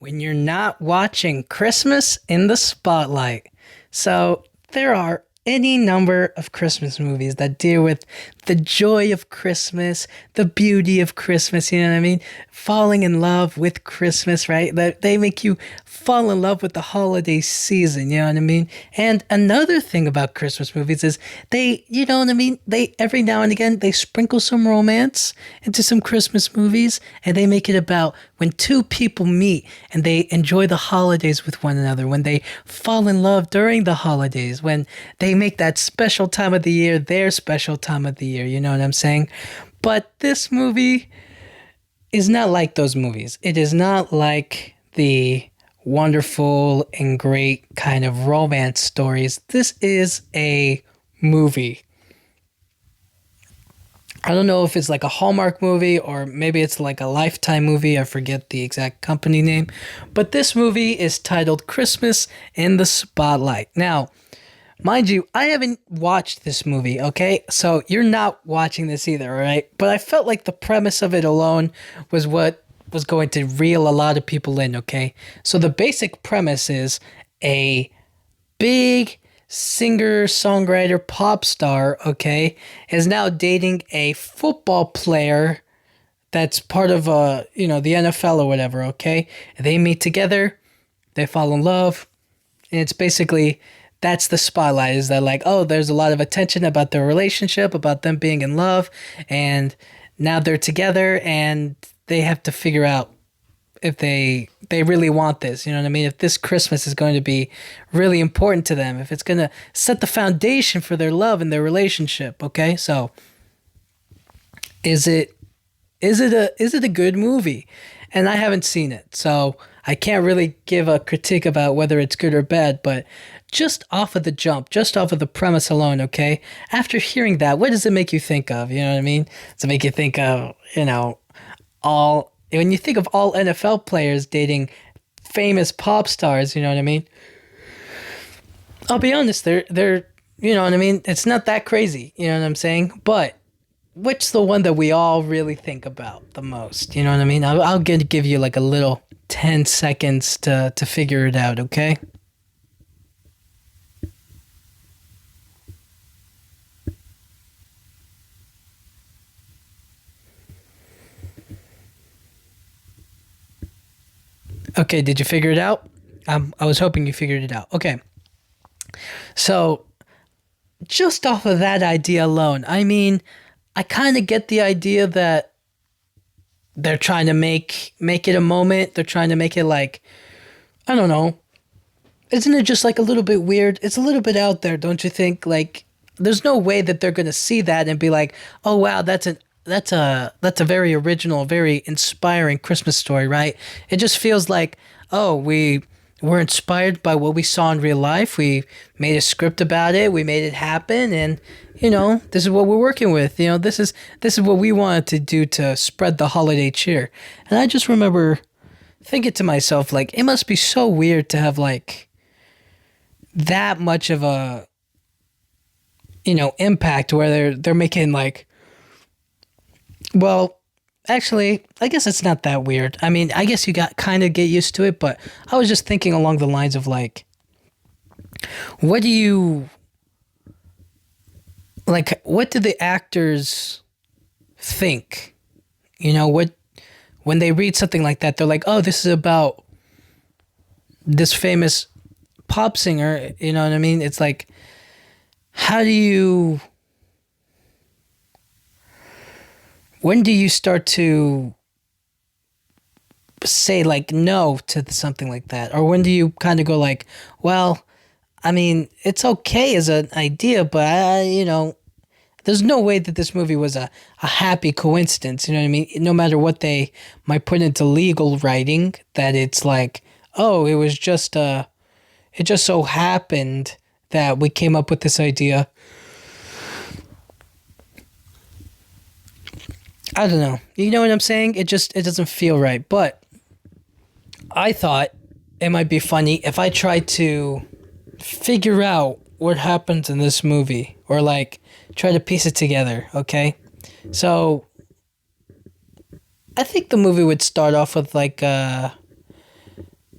when you're not watching Christmas in the Spotlight. So, there are any number of Christmas movies that deal with the joy of Christmas, the beauty of Christmas, you know what I mean? Falling in love with Christmas, right? That they make you fall in love with the holiday season, you know what I mean? And another thing about Christmas movies is they, you know what I mean? They every now and again they sprinkle some romance into some Christmas movies and they make it about when two people meet and they enjoy the holidays with one another, when they fall in love during the holidays, when they make that special time of the year their special time of the year, you know what I'm saying? But this movie is not like those movies. It is not like the wonderful and great kind of romance stories. This is a movie. I don't know if it's like a Hallmark movie or maybe it's like a Lifetime movie. I forget the exact company name. But this movie is titled Christmas in the Spotlight. Now, mind you, I haven't watched this movie, okay? So you're not watching this either, all right? But I felt like the premise of it alone was what was going to reel a lot of people in, okay? So the basic premise is a big singer, songwriter, pop star, okay, is now dating a football player that's part of the NFL or whatever, okay? They meet together, they fall in love, and it's basically that's the spotlight is that like, oh, there's a lot of attention about their relationship, about them being in love, and now they're together and they have to figure out if they really want this, you know what I mean? If this Christmas is going to be really important to them, if it's going to set the foundation for their love and their relationship, okay? So is it a good movie? And I haven't seen it. So I can't really give a critique about whether it's good or bad, but just off of the jump, just off of the premise alone, okay? After hearing that, what does it make you think of? You know what I mean? Does it make you think of, all when you think of all NFL players dating famous pop stars, you know what I mean? I'll be honest, they're you know what I mean? It's not that crazy, you know what I'm saying? But which the one that we all really think about the most? You know what I mean? I'll give you like a little 10 seconds to figure it out, okay? Okay, did you figure it out? I was hoping you figured it out. Okay, so just off of that idea alone, I mean, I kind of get the idea that they're trying to make it a moment. They're trying to make it like I don't know. Isn't it just like a little bit weird? It's a little bit out there, don't you think? Like, there's no way that they're gonna see that and be like, "Oh wow, that's a very original, very inspiring Christmas story," right? It just feels like, "Oh, we were inspired by what we saw in real life. We made a script about it. We made it happen, and this is what we're working with. This is what we wanted to do to spread the holiday cheer." And I just remember thinking to myself, like, it must be so weird to have like that much of a impact where they're making like, well, actually, I guess it's not that weird. I mean, I guess you got kind of get used to it, but I was just thinking along the lines of like, what do you like? What do the actors think? What when they read something like that, they're like, oh, this is about this famous pop singer. You know what I mean? It's like, how do you? When do you start to say like no to something like that, or when do you kind of go like, well, I mean, it's okay as an idea, but there's no way that this movie was a happy coincidence. You know what I mean? No matter what they might put into legal writing, that it's like, oh, it just so happened that we came up with this idea. I don't know. You know what I'm saying? It doesn't feel right. But I thought it might be funny if I tried to figure out what happens in this movie or like try to piece it together, okay? So I think the movie would start off with like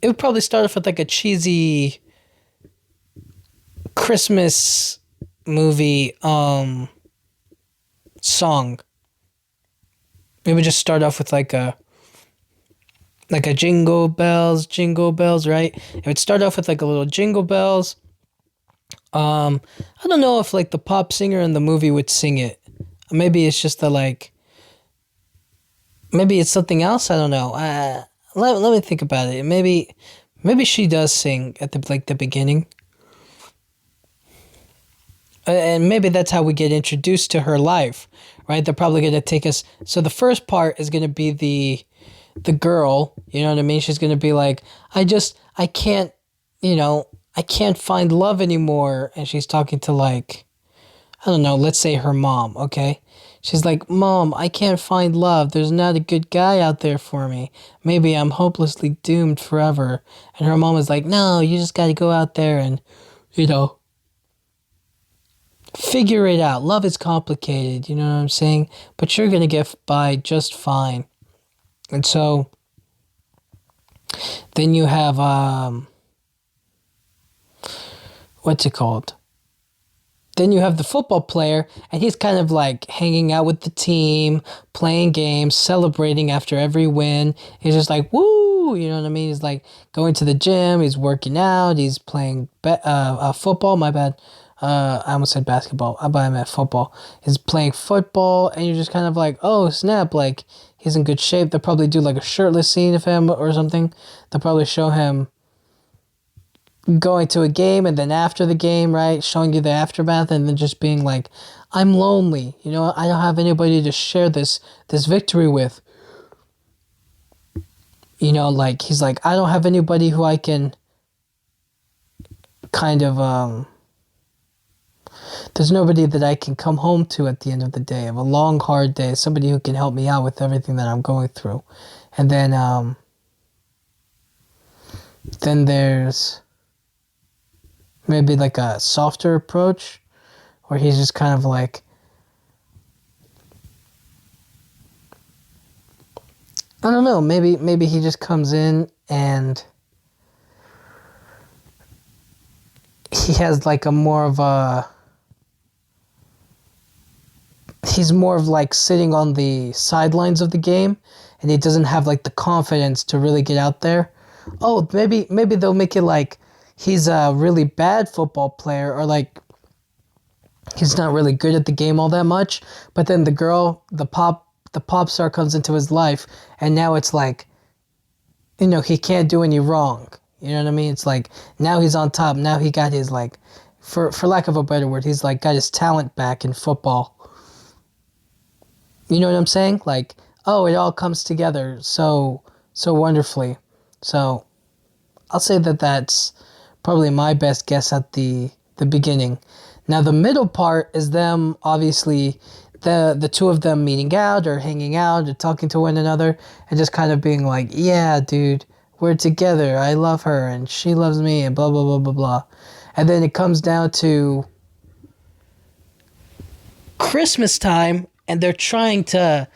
it would probably start off with like a cheesy Christmas movie song. It would just start off with like a jingle bells, right? It would start off with like a little jingle bells. I don't know if like the pop singer in the movie would sing it. Maybe it's just the like. Maybe it's something else. I don't know. Let me think about it. Maybe she does sing at the beginning, and maybe that's how we get introduced to her life, right? They're probably gonna take us. So the first part is gonna be the girl. You know what I mean? She's gonna be like, I can't, I can't find love anymore, and she's talking to like, I don't know, let's say her mom, okay? She's like, Mom, I can't find love. There's not a good guy out there for me. Maybe I'm hopelessly doomed forever. And her mom is like, No, you just gotta go out there and, you know, figure it out. Love is complicated, you know what I'm saying? But you're gonna get by just fine. And so then you have, what's it called? Then you have the football player, and he's kind of like hanging out with the team, playing games, celebrating after every win. He's just like, woo, you know what I mean? He's like going to the gym, he's working out, he's playing football. My bad. I almost said basketball, but I meant football. He's playing football, and you're just kind of like, oh, snap, like he's in good shape. They'll probably do like a shirtless scene of him or something. They'll probably show him going to a game and then after the game, right, showing you the aftermath and then just being like, I'm lonely, I don't have anybody to share this victory with. Like he's like, I don't have anybody who I can kind of there's nobody that I can come home to at the end of the day of a long hard day, somebody who can help me out with everything that I'm going through. And then there's maybe like a softer approach where he's just kind of like, I don't know, maybe he just comes in and he has like he's more of like sitting on the sidelines of the game and he doesn't have like the confidence to really get out there. Oh, maybe they'll make it like he's a really bad football player or like he's not really good at the game all that much, but then the pop star comes into his life and now it's like, he can't do any wrong. You know what I mean? It's like now he's on top. Now he got his like, for lack of a better word, he's like got his talent back in football. You know what I'm saying? Like, oh, it all comes together so wonderfully. So I'll say that that's probably my best guess at the beginning. Now the middle part is them obviously the two of them meeting out or hanging out or talking to one another and just kind of being like, yeah, dude, we're together. I love her and she loves me and blah blah blah blah blah. And then it comes down to Christmas time and they're trying to.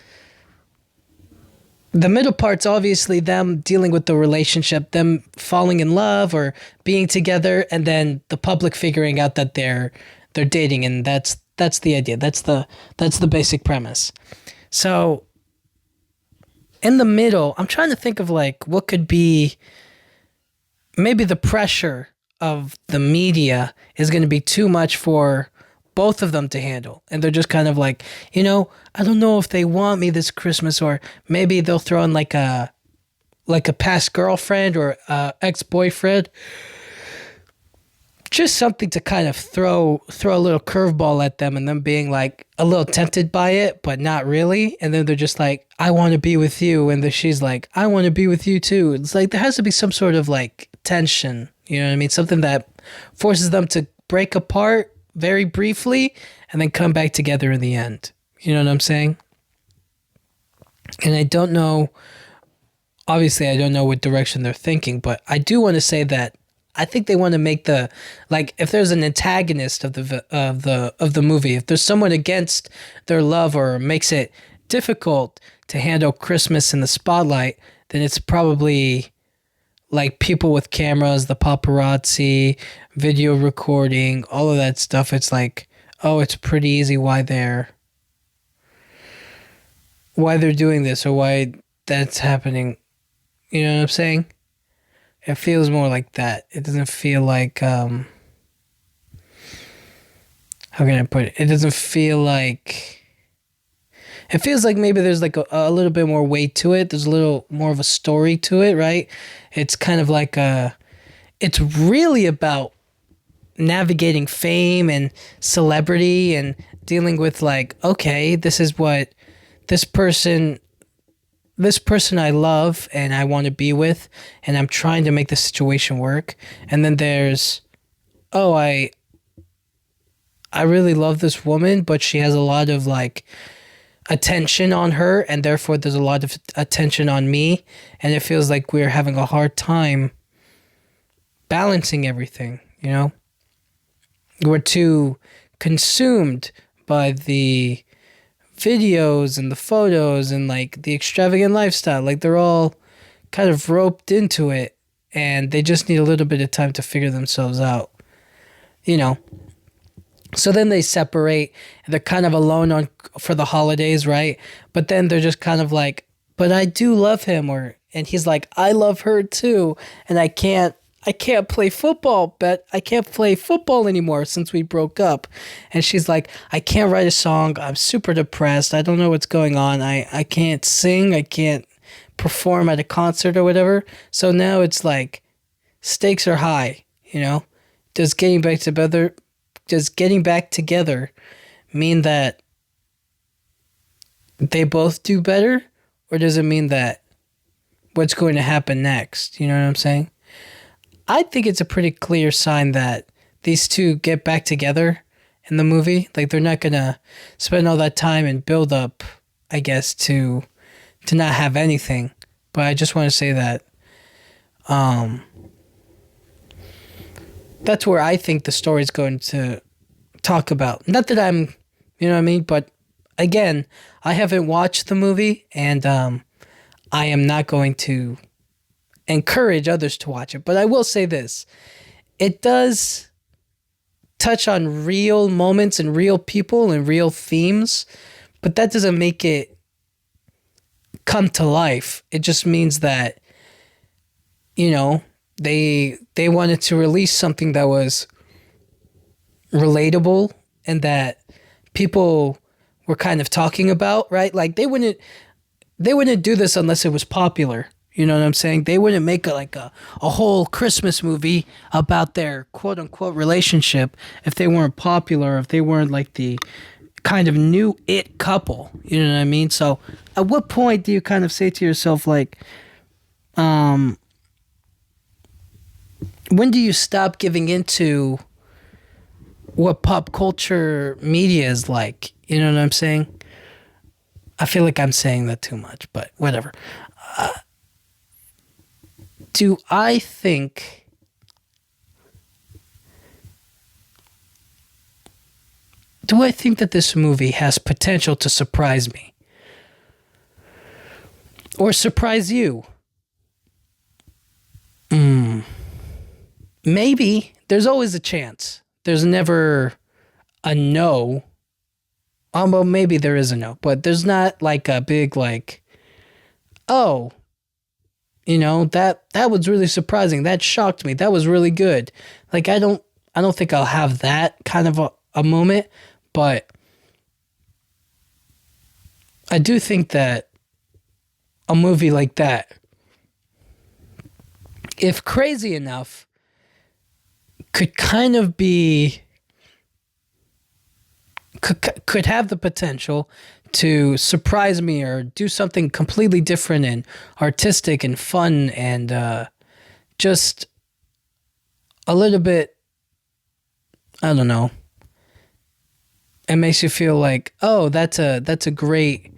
The middle part's obviously them dealing with the relationship, them falling in love or being together, and then the public figuring out that they're dating, and that's the idea. That's the basic premise. So in the middle, I'm trying to think of like what could be maybe the pressure of the media is going to be too much for both of them to handle. And they're just kind of like, I don't know if they want me this Christmas, or maybe they'll throw in like a past girlfriend or ex-boyfriend. Just something to kind of throw a little curveball at them and them being like a little tempted by it, but not really. And then they're just like, I want to be with you. And she's like, I want to be with you too. It's like there has to be some sort of like tension. You know what I mean? Something that forces them to break apart very briefly and then come back together in the end. You know what I'm saying? And I don't know, obviously I don't know what direction they're thinking, but I do want to say that I think they want to make if there's an antagonist of the movie, if there's someone against their love or makes it difficult to handle Christmas in the spotlight, then it's probably like people with cameras, the paparazzi, video recording, all of that stuff. It's like, oh, it's pretty easy why they're doing this or why that's happening. You know what I'm saying? It feels more like that. It doesn't feel like how can I put it? It doesn't feel like it feels like maybe there's like a little bit more weight to it. There's a little more of a story to it, right? It's kind of like it's really about navigating fame and celebrity and dealing with like, okay, this is what this person this person I love and I want to be with, and I'm trying to make the situation work. And then there's, oh, I really love this woman, but she has a lot of like attention on her, and therefore there's a lot of attention on me, and it feels like we're having a hard time balancing everything, you know? We're too consumed by the videos and the photos and like the extravagant lifestyle. Like they're all kind of roped into it, and they just need a little bit of time to figure themselves out, you know? So then they separate, and they're kind of alone for the holidays, right? But then they're just kind of like, but I do love him, and he's like, I love her too, and I can't play football, but I can't play football anymore since we broke up. And she's like, I can't write a song. I'm super depressed. I don't know what's going on. I can't sing. I can't perform at a concert or whatever. So now it's like stakes are high, you know? Does getting back together mean that they both do better? Or does it mean that what's going to happen next? You know what I'm saying? I think it's a pretty clear sign that these two get back together in the movie. Like they're not gonna spend all that time and build up, I guess, to not have anything. But I just want to say that that's where I think the story's going to talk about. Not that I'm, you know what I mean? But again, I haven't watched the movie, and I am not going to encourage others to watch it. But I will say this. It does touch on real moments and real people and real themes, but that doesn't make it come to life. It just means that, you know, they wanted to release something that was relatable and that people were kind of talking about, right? Like they wouldn't do this unless it was popular. You know what I'm saying? They wouldn't make a whole Christmas movie about their quote unquote relationship if they weren't popular, if they weren't like the kind of new it couple. You know what I mean? So at what point do you kind of say to yourself, like, when do you stop giving into what pop culture media is like? You know what I'm saying? I feel like I'm saying that too much, but whatever. Do I think that this movie has potential to surprise me? Or surprise you? Maybe. There's always a chance. There's never a no. Well, maybe there is a no, but there's not like a big like, oh, you know, that was really surprising. That shocked me. That was really good. Like I don't think I'll have that kind of a moment, but I do think that a movie like that, if crazy enough, could kind of be could have the potential to surprise me or do something completely different and artistic and fun and just a little bit, I don't know. It makes you feel like, oh, that's a great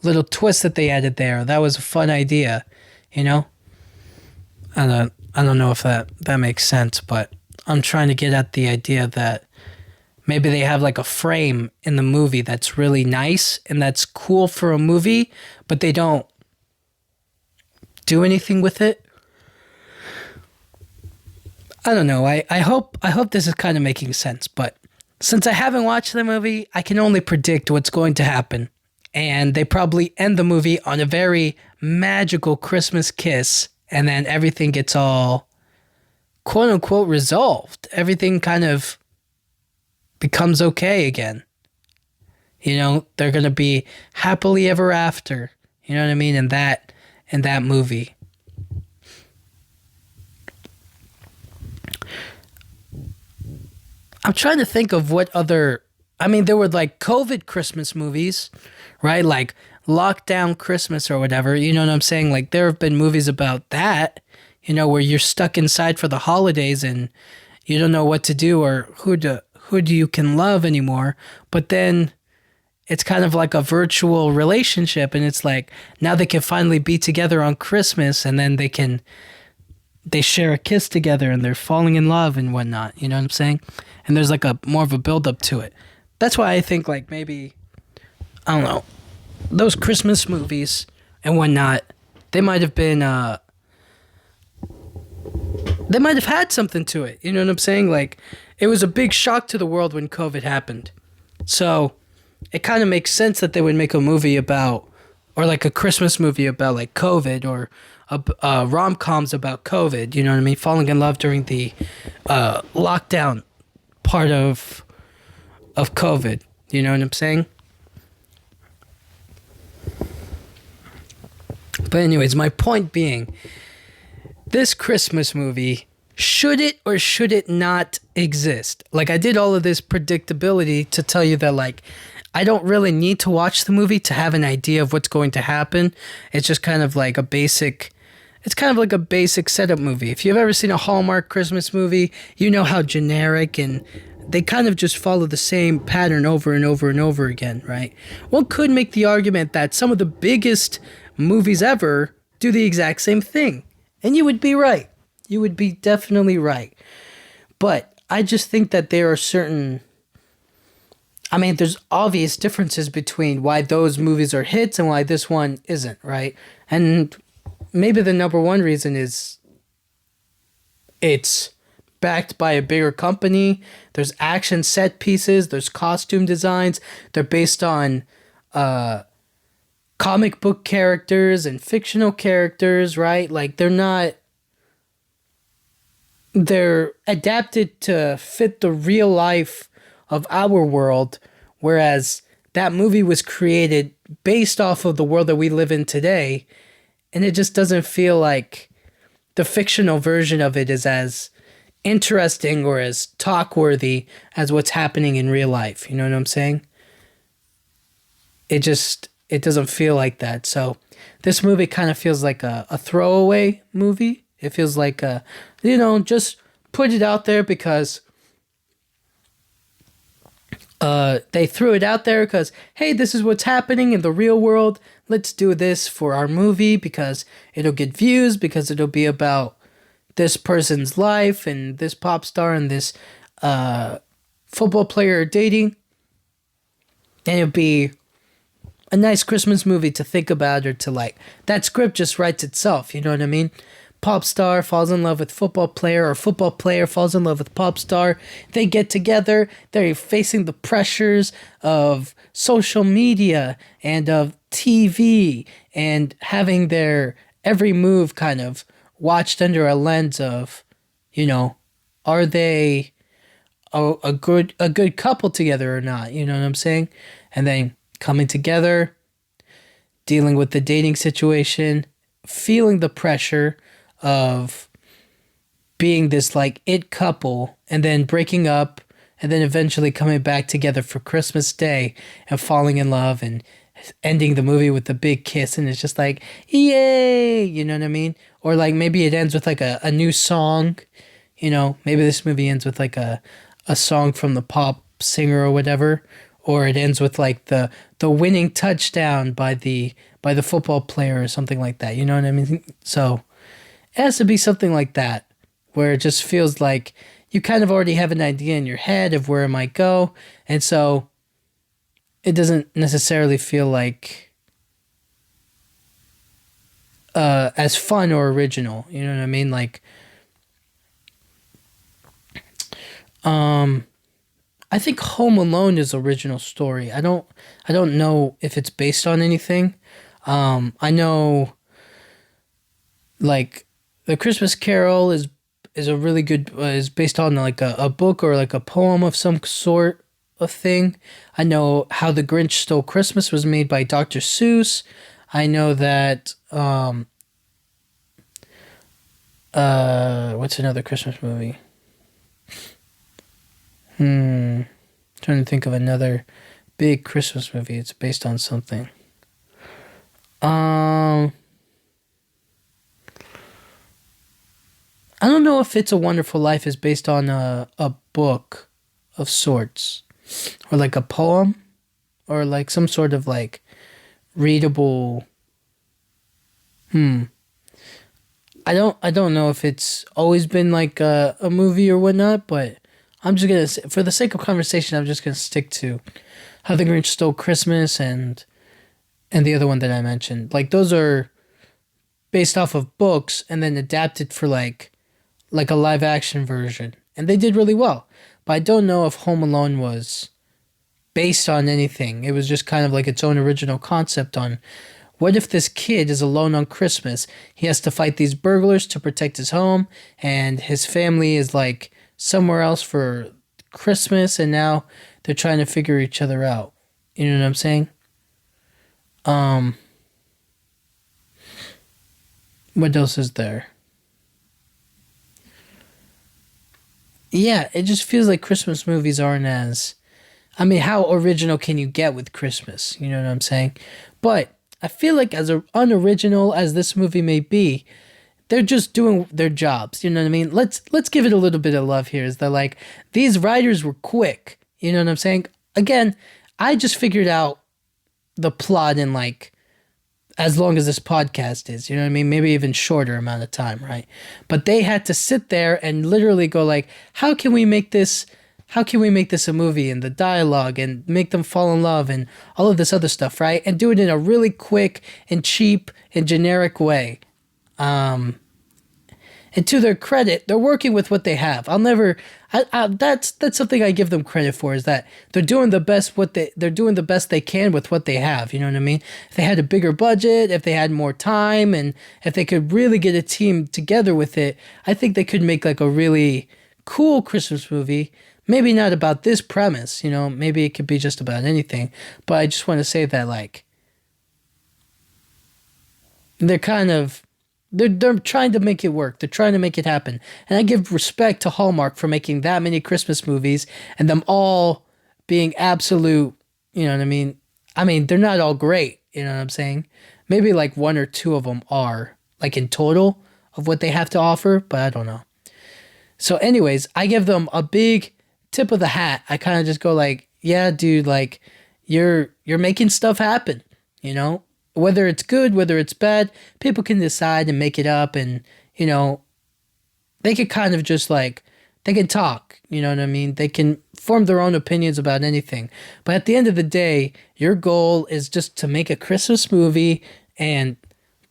little twist that they added there. That was a fun idea, you know? I don't know if that makes sense, but I'm trying to get at the idea that maybe they have like a frame in the movie that's really nice and that's cool for a movie, but they don't do anything with it. I don't know. I hope this is kind of making sense, but since I haven't watched the movie, I can only predict what's going to happen. And they probably end the movie on a very magical Christmas kiss, and then everything gets all quote unquote resolved. Everything kind of becomes okay again. You know, they're gonna be happily ever after. You know what I mean? In that movie. I'm trying to think of what other. I mean, there were like COVID Christmas movies, right? Like Lockdown Christmas or whatever. You know what I'm saying? Like there have been movies about that. You know, where you're stuck inside for the holidays and you don't know what to do or who do you can love anymore. But then it's kind of like a virtual relationship, and it's like now they can finally be together on Christmas, and then they share a kiss together and they're falling in love and whatnot. You know what I'm saying? And there's like a more of a build up to it. That's why I think like maybe I don't know, those Christmas movies and whatnot, they might have been they might have had something to it. You know what I'm saying? Like it was a big shock to the world when COVID happened. So it kind of makes sense that they would make a movie about, or like a Christmas movie about like COVID, or rom coms about COVID. You know what I mean? Falling in love during the lockdown part of COVID. You know what I'm saying? But anyways, my point being, this Christmas movie, should it or should it not exist? Like I did all of this predictability to tell you that like I don't really need to watch the movie to have an idea of what's going to happen. It's just kind of like a basic it's kind of like a basic setup movie. If you've ever seen a Hallmark Christmas movie, you know how generic and they kind of just follow the same pattern over and over and over again, right? One could make the argument that some of the biggest movies ever do the exact same thing. And you would be right. You would be definitely right. But I just think that there are certain. I mean, there's obvious differences between why those movies are hits and why this one isn't, right? And maybe the number one reason is it's backed by a bigger company. There's action set pieces. There's costume designs. They're based on comic book characters and fictional characters, right? Like they're adapted to fit the real life of our world, whereas that movie was created based off of the world that we live in today, and it just doesn't feel like the fictional version of it is as interesting or as talk worthy as what's happening in real life. You know what I'm saying? It doesn't feel like that. So this movie kind of feels like a throwaway movie. It feels like just put it out there because they threw it out there because, hey, this is what's happening in the real world. Let's do this for our movie because it'll get views, because it'll be about this person's life and this pop star and this football player dating. And it'll be a nice Christmas movie to think about, or to like, that script just writes itself, you know what I mean? Pop star falls in love with football player, or football player falls in love with pop star. They get together, they're facing the pressures of social media and of TV, and having their every move kind of watched under a lens of, are they a good couple together or not? You know what I'm saying? And then coming together, dealing with the dating situation, feeling the pressure of being this like it couple, and then breaking up, and then eventually coming back together for Christmas Day and falling in love and ending the movie with a big kiss, and it's just like, yay, you know what I mean? Or like maybe it ends with like a new song, maybe this movie ends with like a song from the pop singer or whatever, or it ends with like the winning touchdown by the football player or something like that, you know what I mean? So it has to be something like that, where it just feels like you kind of already have an idea in your head of where it might go, and so it doesn't necessarily feel like as fun or original, you know what I mean? Like Um, I think Home Alone is original story. I don't know if it's based on anything. I know like the Christmas Carol is a really good is based on like a book or like a poem of some sort of thing. I know How the Grinch Stole Christmas was made by Dr. Seuss. I know that what's another Christmas movie? Trying to think of another big Christmas movie. It's based on something. Um I don't know if It's a Wonderful Life is based on a book of sorts or like a poem or like some sort of like readable. I don't know if it's always been like a movie or whatnot, but I'm just gonna for the sake of conversation, I'm just gonna stick to How the Grinch Stole Christmas and the other one that I mentioned. Like those are based off of books and then adapted for like a live action version, and they did really well. But I don't know if Home Alone was based on anything. It was just kind of like its own original concept on what if this kid is alone on Christmas? He has to fight these burglars to protect his home, and his family is like somewhere else for Christmas, and now they're trying to figure each other out. You know what I'm saying? Um, what else is there? Yeah, it just feels like Christmas movies aren't as. I mean, how original can you get with Christmas? You know what I'm saying? But I feel like as unoriginal as this movie may be, they're just doing their jobs. You know what I mean? Let's give it a little bit of love here. Is that like these writers were quick? You know what I'm saying? Again, I just figured out the plot in like as long as this podcast is, you know what I mean? Maybe even shorter amount of time, right? But they had to sit there and literally go like, how can we make this a movie and the dialogue and make them fall in love and all of this other stuff, right? And do it in a really quick and cheap and generic way. And to their credit, they're working with what they have. I'll never. That's something I give them credit for is that they're doing the best they're doing the best they can with what they have. You know what I mean? If they had a bigger budget, if they had more time, and if they could really get a team together with it, I think they could make like a really cool Christmas movie. Maybe not about this premise, you know. Maybe it could be just about anything. But I just want to say that like they're kind of they're trying to make it work. They're trying to make it happen. And I give respect to Hallmark for making that many Christmas movies and them all being absolute, you know what I mean? I mean, they're not all great, you know what I'm saying? Maybe like one or two of them are, like in total of what they have to offer, but I don't know. So anyways, I give them a big tip of the hat. I kind of just go like, yeah, dude, like you're making stuff happen, you know? Whether it's good, whether it's bad, people can decide and make it up, and you know, they could kind of just like they can talk, you know what I mean? They can form their own opinions about anything. But at the end of the day, your goal is just to make a Christmas movie and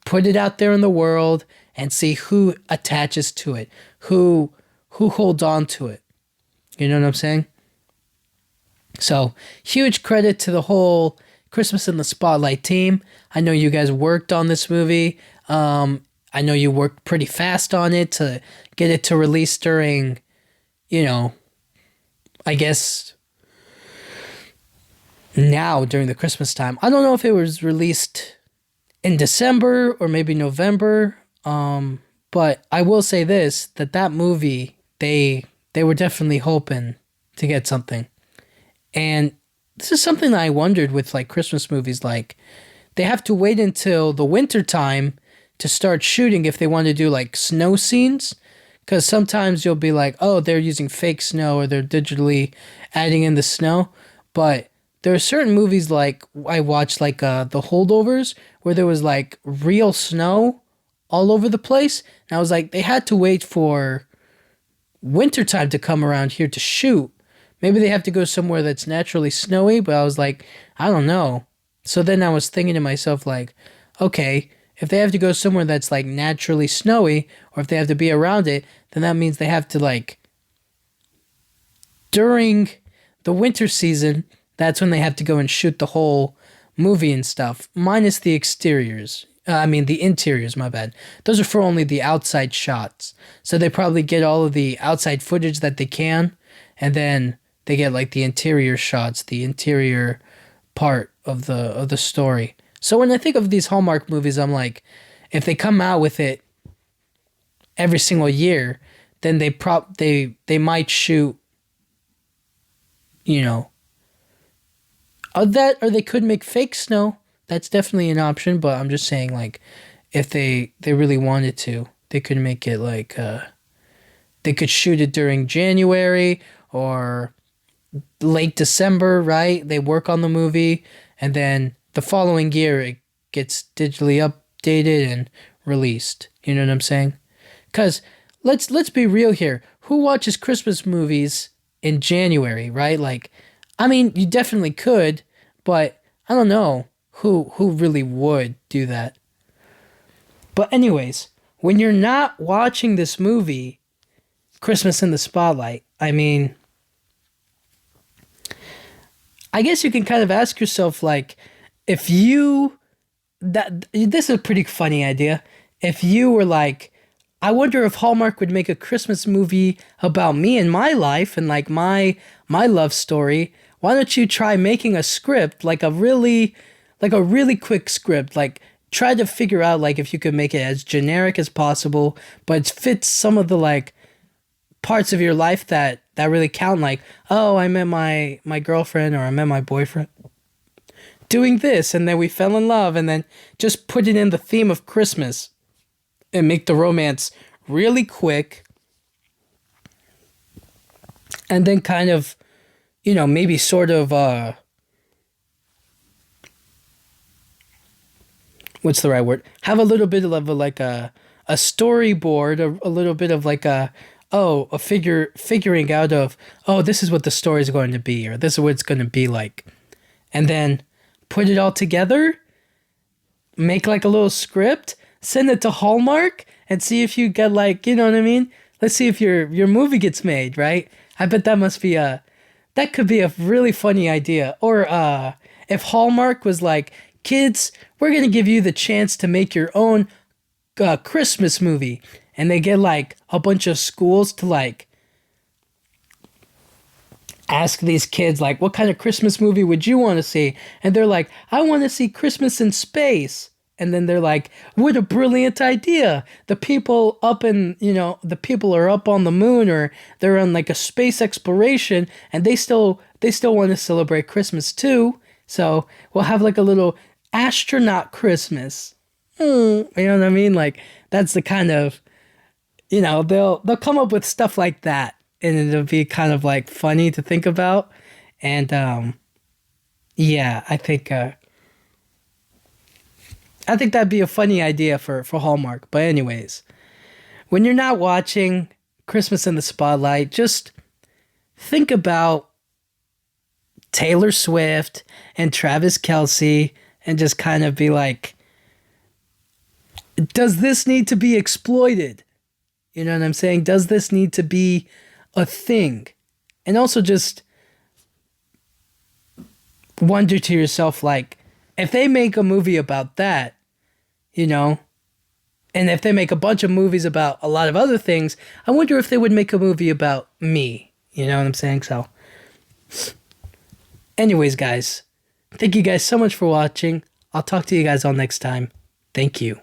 put it out there in the world and see who attaches to it, who holds on to it. You know what I'm saying? So, huge credit to the whole Christmas in the Spotlight team. I know you guys worked on this movie. I know you worked pretty fast on it to get it to release during, you know, I guess now during the Christmas time. I don't know if it was released in December or maybe November. But I will say this, that movie, they were definitely hoping to get something. And this is something that I wondered with like Christmas movies, like they have to wait until the winter time to start shooting if they want to do like snow scenes. Because sometimes you'll be like, oh, they're using fake snow or they're digitally adding in the snow. But there are certain movies like I watched like The Holdovers where there was like real snow all over the place. And I was like, they had to wait for wintertime to come around here to shoot. Maybe they have to go somewhere that's naturally snowy, but I was like, I don't know. So then I was thinking to myself, like, okay, if they have to go somewhere that's like naturally snowy, or if they have to be around it, then that means they have to like during the winter season, that's when they have to go and shoot the whole movie and stuff, minus the exteriors. I mean, the interiors, my bad. Those are for only the outside shots. So they probably get all of the outside footage that they can, and then they get like the interior shots, the interior part of the story. So when I think of these Hallmark movies, I'm like, if they come out with it every single year, then they might shoot, you know, that, or they could make fake snow. That's definitely an option, but I'm just saying, like, if they really wanted to, they could make it like they could shoot it during January or late December, right? They work on the movie, and then the following year it gets digitally updated and released. You know what I'm saying? Because let's be real here. Who watches Christmas movies in January, right? Like, I mean, you definitely could, but I don't know who really would do that. But anyways, when you're not watching this movie, Christmas in the Spotlight, I mean, I guess you can kind of ask yourself, like, if you, that this is a pretty funny idea. If you were like, I wonder if Hallmark would make a Christmas movie about me and my life and like my love story. Why don't you try making a script, like a really quick script, like try to figure out like if you could make it as generic as possible, but it fits some of the like parts of your life that really count, like, oh, I met my girlfriend, or I met my boyfriend doing this, and then we fell in love, and then just put it in the theme of Christmas and make the romance really quick, and then kind of, you know, maybe sort of what's the right word? Have a little bit of like a storyboard, a little bit of like figuring out of, oh, this is what the story is going to be, or this is what it's going to be like, and then put it all together, make like a little script, send it to Hallmark, and see if you get like, you know what I mean? Let's see if your movie gets made, right? I bet that could be a really funny idea. Or if Hallmark was like, kids, we're going to give you the chance to make your own Christmas movie. And they get like a bunch of schools to like ask these kids, like, what kind of Christmas movie would you want to see? And they're like, I want to see Christmas in space. And then they're like, what a brilliant idea. The people are up on the moon, or they're on like a space exploration, and they still want to celebrate Christmas too. So we'll have like a little astronaut Christmas. You know what I mean? Like, that's the kind of, you know, they'll come up with stuff like that, and it'll be kind of like funny to think about. And yeah, I think that'd be a funny idea for Hallmark. But anyways, when you're not watching Christmas in the Spotlight, just think about Taylor Swift and Travis Kelce, and just kind of be like, does this need to be exploited? You know what I'm saying? Does this need to be a thing? And also just wonder to yourself, like, if they make a movie about that, you know, and if they make a bunch of movies about a lot of other things, I wonder if they would make a movie about me. You know what I'm saying? So, anyways, guys, thank you guys so much for watching. I'll talk to you guys all next time. Thank you.